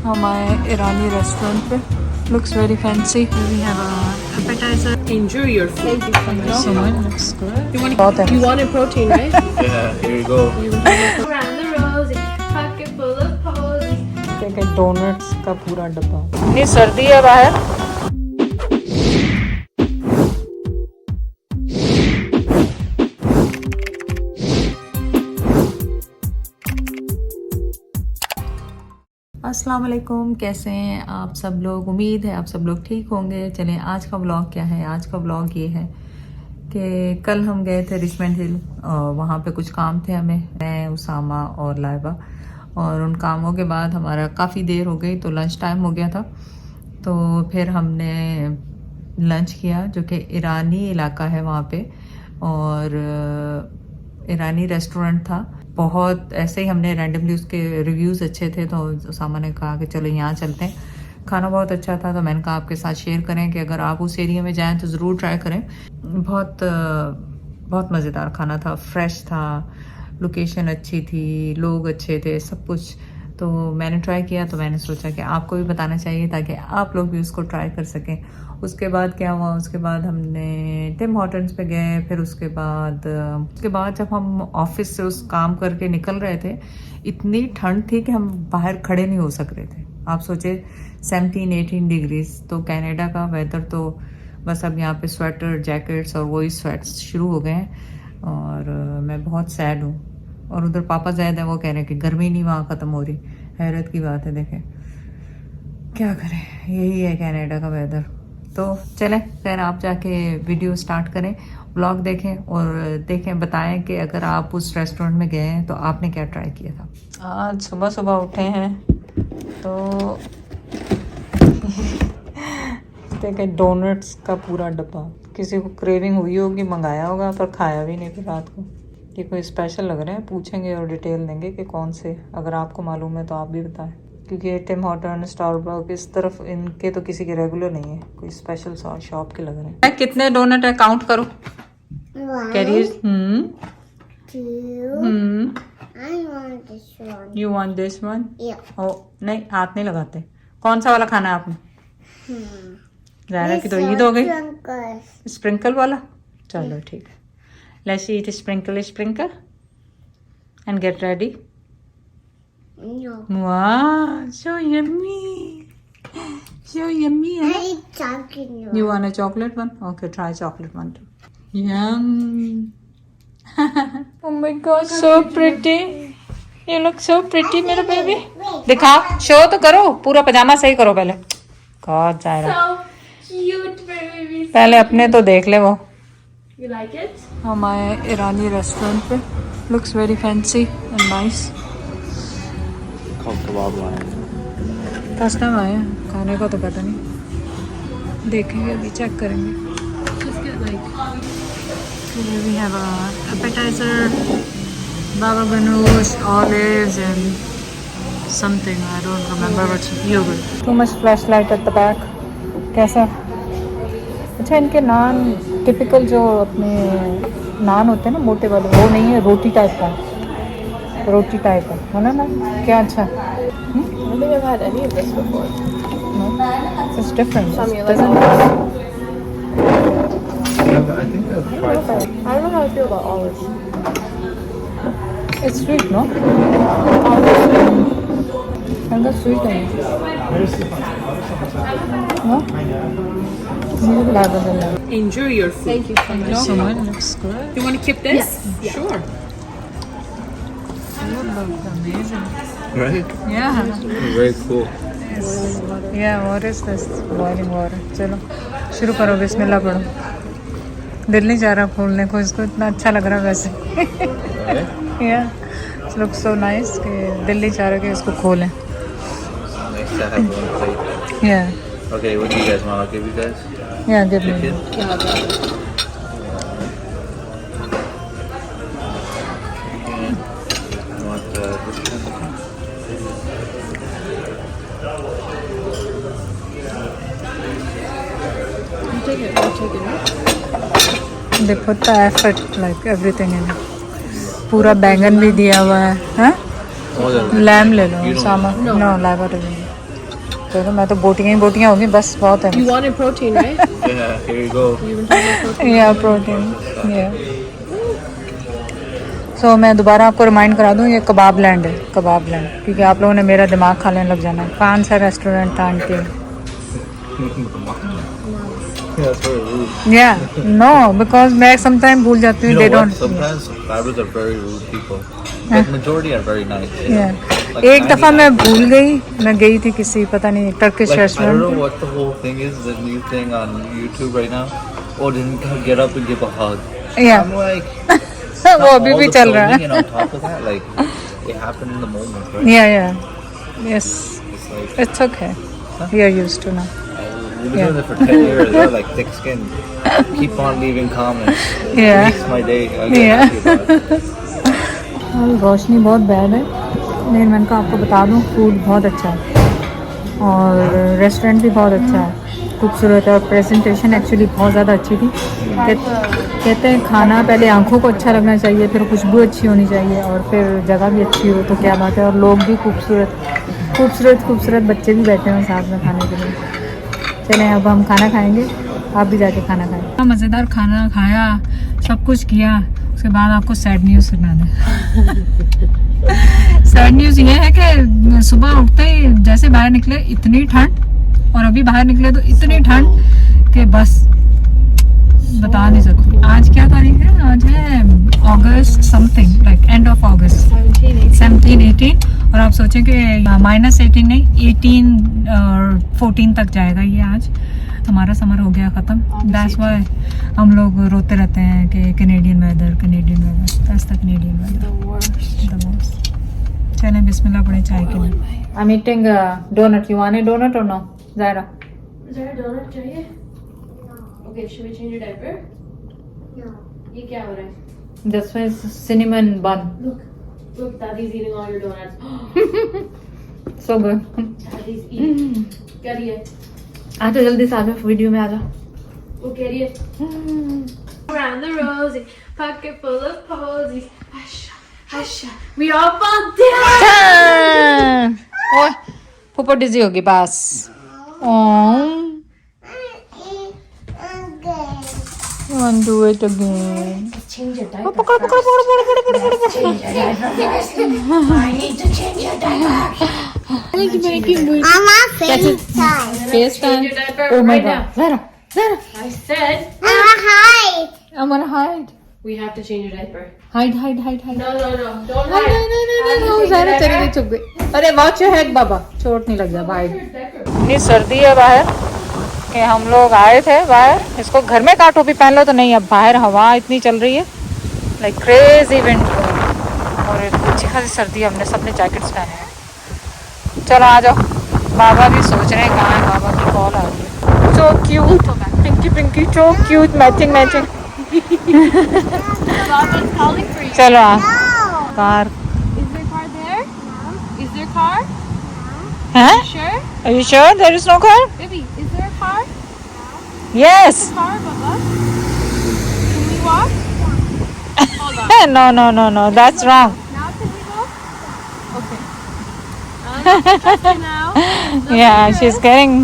हमारे ईरानी रेस्टोरेंट पे looks very fancy. We have a appetizer. Enjoy your food. Thank you so much. Looks good. You wanted protein, right? Yeah, here you go. Around the rosy, pocket full of posies. देखिए donuts का पूरा डब्बा। इतनी सर्दी है बाहर। अस्सलाम वालेकुम, कैसे हैं आप सब लोग। उम्मीद है आप सब लोग ठीक होंगे। चलें आज का व्लॉग क्या है। आज का व्लॉग ये है कि कल हम गए थे रिचमंड हिल और वहाँ पे कुछ काम थे हमें, मैं, उसामा और लाइबा। और उन कामों के बाद हमारा काफ़ी देर हो गई तो लंच टाइम हो गया था। तो फिर हमने लंच किया जो कि ईरानी इलाका है वहाँ पे, और ईरानी रेस्टोरेंट था। बहुत ऐसे ही हमने रैंडमली, उसके रिव्यूज़ अच्छे थे तो उसामा ने कहा कि चलो यहाँ चलते हैं। खाना बहुत अच्छा था तो मैंने कहा आपके साथ शेयर करें कि अगर आप उस एरिया में जाएं तो ज़रूर ट्राई करें। बहुत मज़ेदार खाना था, फ्रेश था, लोकेशन अच्छी थी, लोग अच्छे थे, सब कुछ। तो मैंने ट्राई किया तो मैंने सोचा कि आपको भी बताना चाहिए ताकि आप लोग भी उसको ट्राई कर सकें। उसके बाद क्या हुआ, उसके बाद हमने टिम हॉर्टन्स पे गए। फिर उसके बाद जब हम ऑफिस से उस काम करके निकल रहे थे, इतनी ठंड थी कि हम बाहर खड़े नहीं हो सक रहे थे। आप सोचे 17-18 डिग्रीज। तो कनाडा का वेदर तो बस अब यहाँ पे स्वेटर, जैकेट्स और वही स्वेट्स शुरू हो गए हैं। और मैं बहुत सैड हूँ। और उधर पापा ज़्यादा है, वो कह रहे हैं कि गर्मी नहीं वहाँ ख़त्म हो रही। हैरत की बात है, देखें क्या करें, यही है कनाडा का वेदर। तो चलें फिर आप जाके वीडियो स्टार्ट करें, व्लॉग देखें और देखें, बताएं कि अगर आप उस रेस्टोरेंट में गए हैं तो आपने क्या ट्राई किया था। आज सुबह सुबह उठे हैं तो देखें डोनट्स का पूरा डब्बा। किसी को क्रेविंग हुई होगी, मंगाया होगा, पर खाया भी नहीं फिर रात को। ये कोई स्पेशल लग रहे हैं, पूछेंगे और डिटेल देंगे कि कौन से। अगर आपको मालूम है तो आप भी बताएं, क्योंकि टिम हॉर्टन, स्टारबक्स इस तरफ इनके तो किसी के रेगुलर नहीं है, कोई स्पेशल शॉप के लग रहे हैं। कितने डोनट है, काउंट करो। कैरीज यू वांट दिस वन? ओ नहीं, हाथ नहीं लगाते। कौन सा वाला खाना है आपने? ज़ायरा की तो ईद हो गई। स्प्रिंकल वाला, चलो ठीक है। Let's eat sprinkle and get ready. No. Wow, so yummy. So yummy. I eat chocolate. You want a chocolate one? Okay, try chocolate one too. Yum. Oh my God, so pretty. You look so pretty, मेरा baby. दिखाओ, show तो करो, पूरा पजामा सही करो पहले। God, Zaira. So cute, baby. पहले अपने तो देख ले वो। You like it? हम आए ईरानी रेस्टोरेंट पे। Looks very fancy and nice. First time आए हैं, खाने का तो पता नहीं, देखेंगे अभी, चेक करेंगे। We have a appetizer, baba ganoush, olives and something I don't remember what's yogurt. Too much flashlight at the back. कैसा? अच्छा, इनके नान टिपिकल जो अपने नान होते हैं ना मोटे वाले, वो नहीं है, रोटी टाइप का, रोटी टाइप है ना ना। क्या अच्छा। I don't think I've had any of this before. No, it's different. Tell me, It like, doesn't. I think I've tried some. I don't know how I feel about olives. It's sweet, no? And that's sweet, no? Enjoy your food. Thank you so much. So much. Looks good. You want to keep this? Yes. Sure. You look amazing. Right? Yeah. Very cool. Yeah, what is this? Boiling water. चलो शुरू करो, बिस्मिल्लाह पढ़ो। दिल नहीं जा रहा खोलने को इसको, इतना अच्छा लग रहा है वैसे। Yeah, looks so nice कि दिल नहीं चाह रहा कि इसको खोलें। Nice to have one plate. Yeah, Okay, what do you guys want? I'll give you guys yeah, give me. chicken. Yeah. You want this one? I'll take it. They put the effort, like everything in it. पूरा बैंगन भी दिया हुआ है। हाँ? Oh, the lamb ले लो, You don't- Sama. No Laiba तो नहीं। चलो मैं तो बोटियाँ ही बोटियाँ होगी बस बहुत है You wanted protein, right? Yeah, here you go. You've been talking about protein. या प्रोटीन या सो मैं दोबारा आपको रिमाइंड करा दूँ ये कबाब लैंड है कबाब लैंड क्योंकि आप लोगों ने मेरा दिमाग खाने लग जाना है कौन सा रेस्टोरेंट था aunty Yeah, that's very rude. या नो बिकॉज मैं समटाइम भूल जाती You हूँ know they what? Don't Sometimes Arabs are very rude people. But majority are very nice. Like एक दफ़ा 99. मैं भूल गई मैं गई थी किसी पता नहीं Turkish Like, I don't restaurant know what the whole thing is, the new thing on YouTube right now. Oh, didn't get up and give a hug. या I'm like, वो not अभी all भी the चल रहा filming है and on top of that, like, it happened in the moment, right? या yes It's like, it's okay we are used to now we've been doing it for 10 years. They're like thick skin. Keep on leaving comments. It Yeah. makes my day. I get Yeah. happy about it. रोशनी बहुत bad है लेकिन मैंने कहा आपको बता दूं food बहुत अच्छा है और रेस्टोरेंट भी बहुत अच्छा है खूबसूरत है और प्रेजेंटेशन एक्चुअली बहुत ज़्यादा अच्छी थी कहते हैं खाना पहले आंखों को अच्छा लगना चाहिए फिर खुशबू अच्छी होनी चाहिए और फिर जगह भी अच्छी हो तो क्या बात है और लोग भी खूबसूरत बच्चे भी बैठे हैं साथ में खाने के लिए चलें अब हम खाना खाएंगे आप भी जाके खाना खाएं मज़ेदार खाना खाया सब कुछ किया उसके बाद आपको सैड न्यूज़ सुना दें सैड न्यूज़ ये है कि सुबह उठते ही जैसे बाहर निकले इतनी ठंड और अभी बाहर निकले तो इतनी ठंड कि बस बता नहीं सकती आज क्या तारीख है आज है अगस्त something like end of August 17-18 और आप सोचें कि -18 नहीं 18-14 तक जाएगा ये आज हमारा समर हो गया ख़त्म दैट्स व्हाई हम लोग रोते रहते हैं कि Canadian weather that's the Canadian weather the worst चलें बिस्मिल्लाह पढ़े चाय के लिए I am eating donut you want a donut और no Zaira Is there a donut चाहिए? Okay, should we change your diaper? No. ये क्या हो रहा है? This was cinnamon bun Look, Daddy's eating all your donuts. so good Daddy's eating. क्या रही है? आ जाओ जल्दी से आ जाओ वीडियो में आ जाओ वो कह रही है. Around the rosy, pocket full of posies. Husha, husha, we all fall down. ओए फुप्पो डिजी होगी बस do it again. Change your diaper. पकड़ I need to change your diaper. Mama, FaceTime. face Change your diaper oh my right now. god Zara I said Mama, hi. I'm gonna hide we have to change your diaper. hide No, don't no hide. no Zara चली गई चुप गई अरे watch your head बाबा चोट नहीं लग जा भाई Diaper. इतनी सर्दी है बाहर कि हम लोग आए थे बाहर इसको घर में का टोपी पहन लो तो नहीं अब बाहर हवा इतनी चल रही है लाइक क्रेजी विंड और अच्छी खासी सर्दी है हमने सबने जैकेट्स पहने हैं चलो आ जाओ बाबा भी सोच रहे हैं कहाँ है बाबा की कॉल आ रही है so cute Pinky so cute matching Baba's calling for you. चलो आ car Is there car there? Is there car? हैं Sure? Are you sure there is no car? Baby, is there a car? Yes. Car, Baba? Can we walk? Hold on. No, that's wrong. Now can we go? Okay. I don't trust you now. Yeah, she's getting